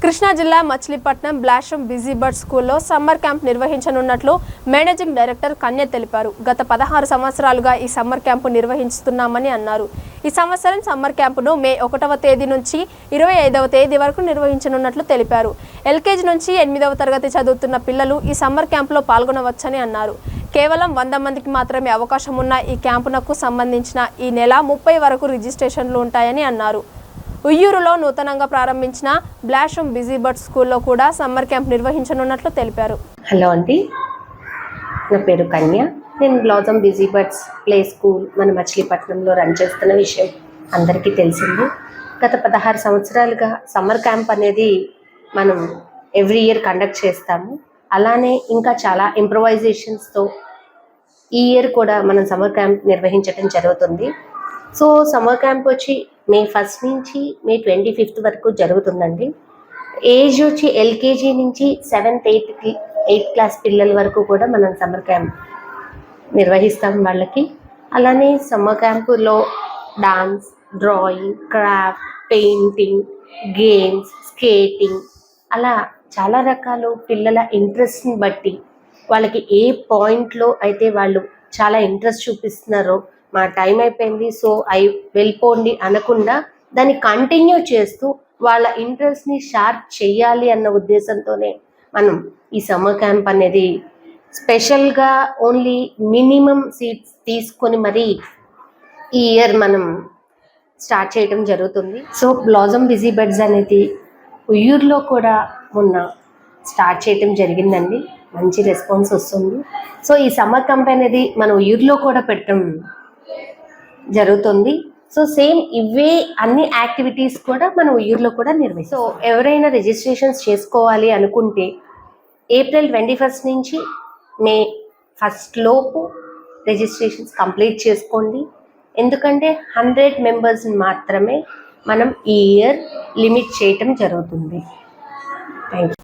కృష్ణా జిల్లా Machilipatnam బ్లాషం busy bird స్కూల్లో summer camp నిర్వహించనున్నట్లు మేనేజింగ్ డైరెక్టర్ కన్య తెలిపారు. గత 16 సంవత్సరాలుగా ఈ సమ్మర్ క్యాంపు నిర్వహిస్తున్నామని అన్నారు. ఈ సంవత్సరం సమ్మర్ క్యాంపును మే 1వ తేదీ నుంచి 25వ తేదీ వరకు నిర్వహించనున్నట్లు తెలిపారు. ఎల్కేజీ నుంచి 8వ తరగతి చదువుతున్న పిల్లలు ఈ సమ్మర్ క్యాంపులో పాల్గొనవచ్చని అన్నారు. కేవలం 100 మందికి మాత్రమే అవకాశం ఉన్న ఈ క్యాంపునకు సంబంధించిన ఈ నెల 30 వరకు రిజిస్ట్రేషన్లు ఉంటాయని అన్నారు. ఉయ్యూరులో నూతనంగా ప్రారంభించిన బ్లాషం బిజీ బర్డ్ స్కూల్లో కూడా సమ్మర్ క్యాంప్ నిర్వహించనున్నట్లు తెలిపారు. హలో అండి, నా పేరు కన్య. నేను blossom busy birds play school మన మచిలీపట్నంలో రన్ చేస్తున్న విషయం అందరికీ తెలిసింది. గత 16 సంవత్సరాలుగా సమ్మర్ క్యాంప్ అనేది మనం ఎవ్రీ ఇయర్ కండక్ట్ చేస్తాము. అలానే ఇంకా చాలా ఇంప్రొవైజేషన్స్తో ఈ ఇయర్ కూడా మనం సమ్మర్ క్యాంప్ నిర్వహించడం జరుగుతుంది. సో సమ్మర్ క్యాంప్ వచ్చి మే 1 నుంచి మే 25 వరకు జరుగుతుందండి. ఏజ్ వచ్చి ఎల్కేజీ నుంచి 7th 8th క్లాస్ పిల్లల వరకు కూడా మనం సమ్మర్ క్యాంప్ నిర్వహిస్తాం వాళ్ళకి. అలానే సమ్మర్ క్యాంపులో dance, drawing, craft, painting, games, skating అలా చాలా రకాలు పిల్లల ఇంట్రెస్ట్ని బట్టి వాళ్ళకి ఏ పాయింట్లో అయితే వాళ్ళు చాలా ఇంట్రెస్ట్ చూపిస్తున్నారో, మా టైం అయిపోయింది సో వెళ్ళిపోండి అనకుండా దాన్ని కంటిన్యూ చేస్తూ వాళ్ళ ఇంట్రెస్ట్ని షార్ప్ చేయాలి అన్న ఉద్దేశంతోనే మనం ఈ సమ్మర్ క్యాంప్ అనేది స్పెషల్గా ఓన్లీ మినిమం సీట్స్ తీసుకొని మరి ఈ ఇయర్ మనం స్టార్ట్ చేయడం జరుగుతుంది. సో బ్లాసమ్ బిజీ బర్డ్స్ అనేది ఉయ్యూరులో కూడా మొన్న స్టార్ట్ చేయడం జరిగిందండి. మంచి రెస్పాన్స్ వస్తుంది. సో ఈ సమ్మర్ క్యాంప్ అనేది మన ఉయ్యూరులో కూడా పెట్టడం జరుగుతుంది. సో సేమ్ ఇవే అన్ని యాక్టివిటీస్ కూడా మనం ఉయ్యూరులో కూడా నిర్వహిస్తాం. సో ఎవరైనా రిజిస్ట్రేషన్స్ చేసుకోవాలి అనుకుంటే ఏప్రిల్ 21 నుంచి మే 1 లోపు రిజిస్ట్రేషన్స్ కంప్లీట్ చేసుకోండి. ఎందుకంటే 100 మెంబర్స్ని మాత్రమే మనం ఈ ఇయర్ లిమిట్ చేయటం జరుగుతుంది. Thank you.